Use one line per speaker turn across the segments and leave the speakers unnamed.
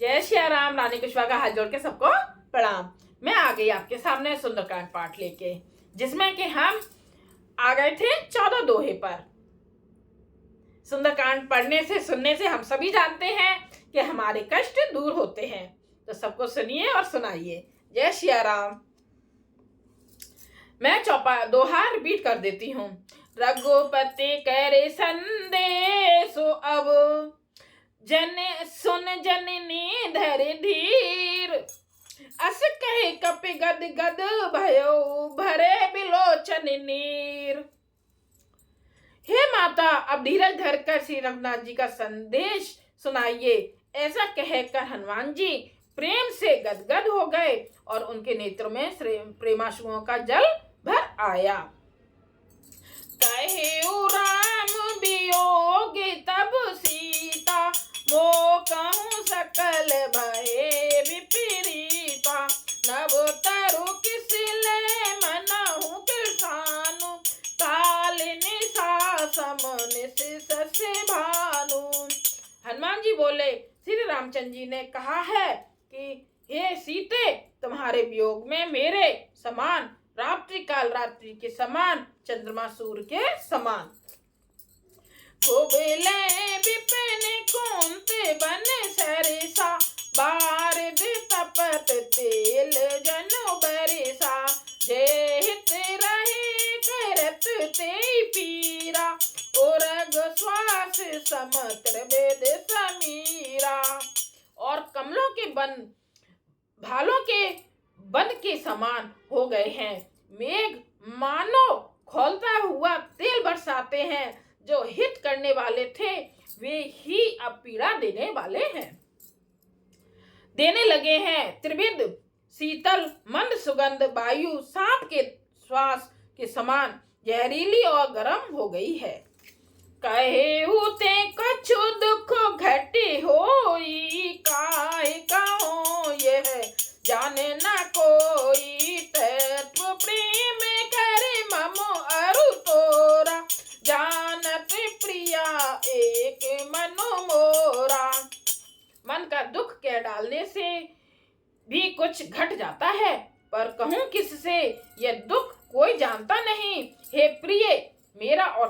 जय श्री राम। रानी कुशवा का हाथ जोड़ के सबको प्रणाम। मैं आ गई आपके सामने सुंदरकांड पाठ लेके, जिसमें कि हम आ गए थे 14 दोहे पर। सुंदरकांड पढ़ने से सुनने से हम सभी जानते हैं कि हमारे कष्ट दूर होते हैं। तो सबको सुनिए और सुनाइए। जय श्री राम। मैं दोहा रिपीट कर देती हूँ। रघुपति करे संदेशो अब, जन सुन जननी धर धीर। अस कहे कपि गद गद भयो, भरे बिलोचन नीर। हे माता, अब धीरज धर कर श्री रघुनाथ जी का संदेश सुनाइए। ऐसा कहकर हनुमान जी प्रेम से गदगद हो गए और उनके नेत्रों में प्रेमाश्रुओं का जल भर आया। कहे राम वियोग तब सीता, मो कहूँ सकल भये विपरीता। नव तरु किसले मनहु किसानु, काल निशा सम निशिष से भानु। हनुमान जी बोले, श्री रामचंद्र जी ने कहा है कि हे सीते, तुम्हारे वियोग में मेरे समान रात्रि काल रात्रि के समान, चंद्रमा सूर्य के समान। कुबले विपिन कुंत बन सरिसा, बारिद तपत तेल जनु बरिसा। जे हित रहे करत ते पीरा, उरग श्वास समत्र वेद समीरा। और कमलों के बन भालों के बन के समान हो गए हैं। मेघ मानो खौलता हुआ तेल बरसाते हैं। जो हित करने वाले थे वे ही अब पीड़ा देने वाले हैं, देने लगे हैं। त्रिविध शीतल मंद सुगंध वायु सांप के श्वास के समान जहरीली और गर्म हो गई है। कहे होते कछु दुख घटे होई, काहे कहो यह जाने न कोई। तत्व प्रेम करे मम अरु तोरा, जानत प्रिया एक मनो मोरा। मन का दुख कह डालने से भी कुछ घट जाता है, पर कहूँ किससे यह दुख कोई जानता नहीं। हे प्रिय, मेरा और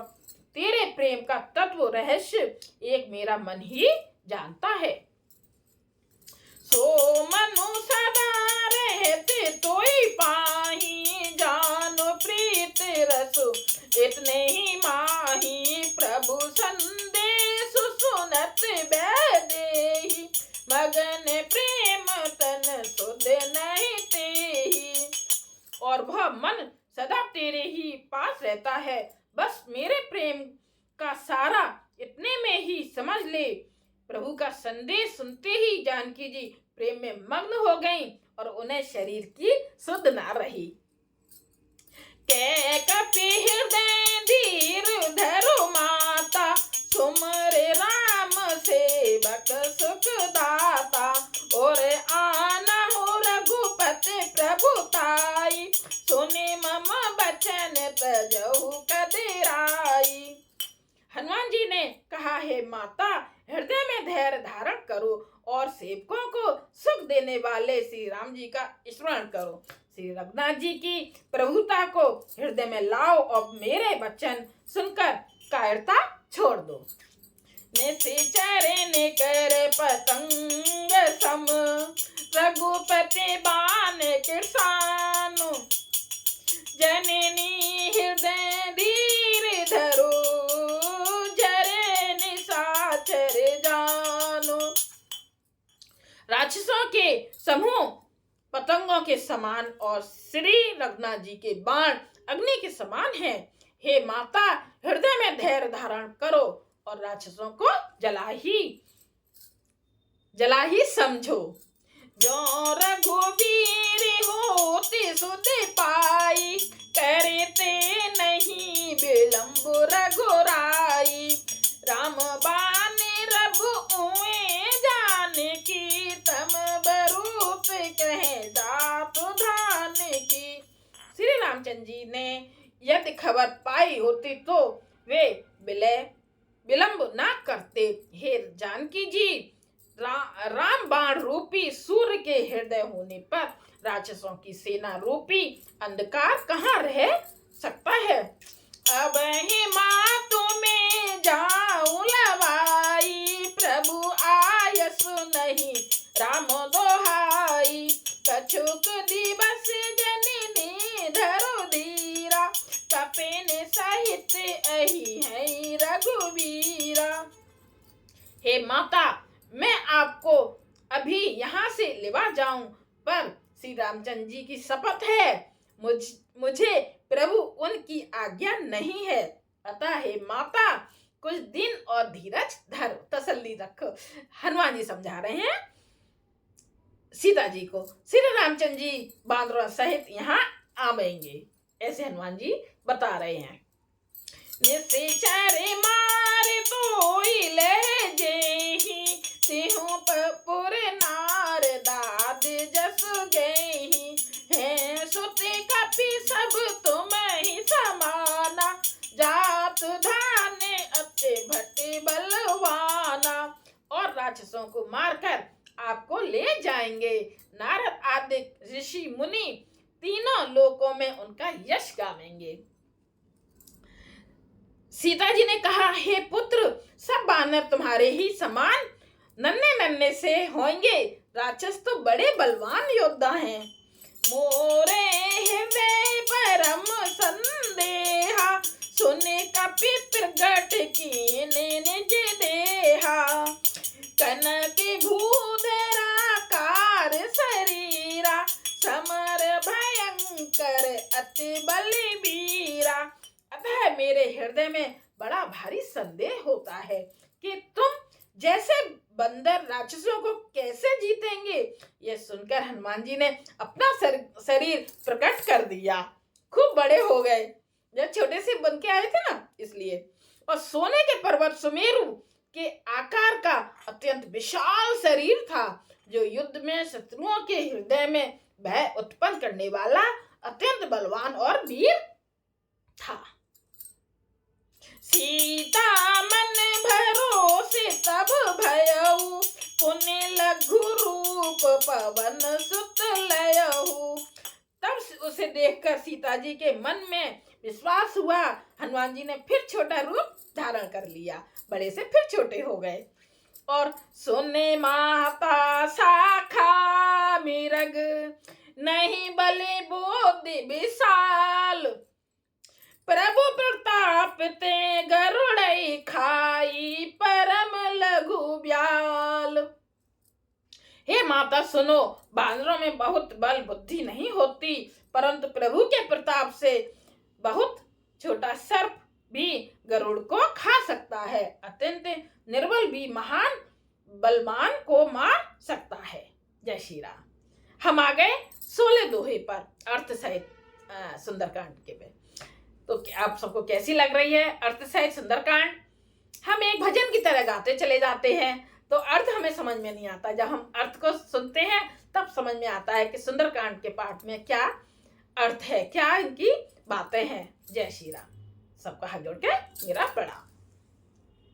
तेरे प्रेम का तत्व रहस्य एक मेरा मन ही जानता है। सो मनु सदा रहते तोई पाही, जानो प्रीत रसु इतने ही माही। प्रभु संदेश सुनत बैदेही, मगन प्रेम तन सुध नहीं तेही। और वह मन सदा तेरे ही पास रहता है, बस मेरे प्रेम का सारा इतने में ही समझ ले। प्रभु का संदेश सुनते ही जानकी जी प्रेम में मग्न हो गईं और उन्हें शरीर की सुध ना रही। कै कपि हृदय धीर धरु माता, सुमरे राम सेवक सुख दाता। और आना हो रघुपति प्रभुताई, सुने मम बचन तजहु कदिराई। हनुमान जी ने कहा, हे माता, हृदय में धैर्य धारण करो और सेवकों को सुख देने वाले श्री राम जी का स्मरण करो। श्री रघुनाथ जी की प्रभुता को हृदय में लाओ और मेरे वचन सुनकर कायरता छोड़ दो। निश्चरण कर पतंग सम, रघुपति बान किसानु। जननी हृदय धीर धरो, जरे निशाचर जानो। राक्षसों के समूह पतंगों के समान और श्री रघुनाथ जी के बाण अग्नि के समान हैं। हे माता, हृदय में धैर्य धारण करो और राक्षसों को जला ही समझो। जो रघुवीर होते सुध पाई, करते नहीं विलंब रघुराई। राम बान रघु उए जान की, तम बरूप कहे जात धान की। श्री रामचंद्र जी ने यदि खबर पाई होती तो वे विलंब ना करते। हे जानकी जी, राम बाण रूपी सूर्य के हृदय होने पर राक्षसों की सेना रूपी अंधकार कहाँ रह सकता है। अब ही माँ तुम्हें जाऊं लवाई, प्रभु आयस नहीं राम दोहाई। कछुक दिवस जननी धरो धीरा, कपिन सहित अहि है रघुवीरा। हे माता, मैं आपको अभी यहाँ से लेवा जाऊं, पर श्री रामचंद्र जी की शपथ है मुझे प्रभु उनकी आज्ञा नहीं है। अतः हे माता, कुछ दिन और धीरज धर, तसल्ली रखो। हनुमान जी समझा रहे हैं सीता जी को। श्री रामचंद्र जी बांदरों सहित यहाँ आवेंगे, ऐसे हनुमान जी बता रहे हैं। निश्चर मार तोई लह जेहि, तिहु पुर नार दाद जस गई। है सुते कपि सब तुम ही समाना, जात धाने अति भट्टे बलवाना। और राक्षसों को मारकर आपको ले जाएंगे। नारद आदि ऋषि मुनि तीनों लोकों में उनका यश गावेंगे। सीता जी ने कहा, हे पुत्र, सब बानर तुम्हारे ही समान नन्हे नन्हे से होंगे, राक्षस तो बड़े बलवान योद्धा हैं। मोरे हृदय परम संदेहा, सुने कपि प्रगट कीने निज देहा। कनक भूधराकार शरीरा, समर भयंकर अति बलबीरा। अतः मेरे हृदय में बड़ा भारी संदेह होता है कि तुम जैसे बंदर राक्षसों को कैसे जीतेंगे। यह सुनकर हनुमान जी ने अपना शरीर प्रकट कर दिया। खूब बड़े हो गए, जब छोटे से बन के आए थे ना, इसलिए। और सोने के पर्वत सुमेरु के आकार का अत्यंत विशाल शरीर था, जो युद्ध में शत्रुओं के हृदय में भय उत्पन्न करने वाला अत्यंत बलवान और वीर था। सीता मन भरोसे तब भयऊ, पुण्य लघु रूप पवन सुत लयऊ। तब उसे देखकर सीता जी के मन में विश्वास हुआ। हनुमान जी ने फिर छोटा रूप धारण कर लिया, बड़े से फिर छोटे हो गए। और सोने माता शाखा मिरग, नहीं बलि बोधि विशाल। प्रभु प्रताप ते गरुड़ई खाई, परम लघु ब्याल। हे माता सुनो, बानरों में बहुत बल बुद्धि नहीं होती, परंतु प्रभु के प्रताप से बहुत छोटा सर्प भी गरुड़ को खा सकता है। अत्यंत निर्बल भी महान बलवान को मार सकता है। जय श्री राम। हम आ गए 16 दोहे पर अर्थ सहित सुंदरकांड के पे। तो आप सबको कैसी लग रही है अर्थ सहित सुंदरकांड? हम एक भजन की तरह गाते चले जाते हैं, तो अर्थ हमें समझ में नहीं आता। जब हम अर्थ को सुनते हैं तब समझ में आता है कि सुंदरकांड के पाठ में क्या अर्थ है, क्या इनकी बातें हैं। जय श्री राम। सबका हाथ जोड़ के मेरा प्रणाम।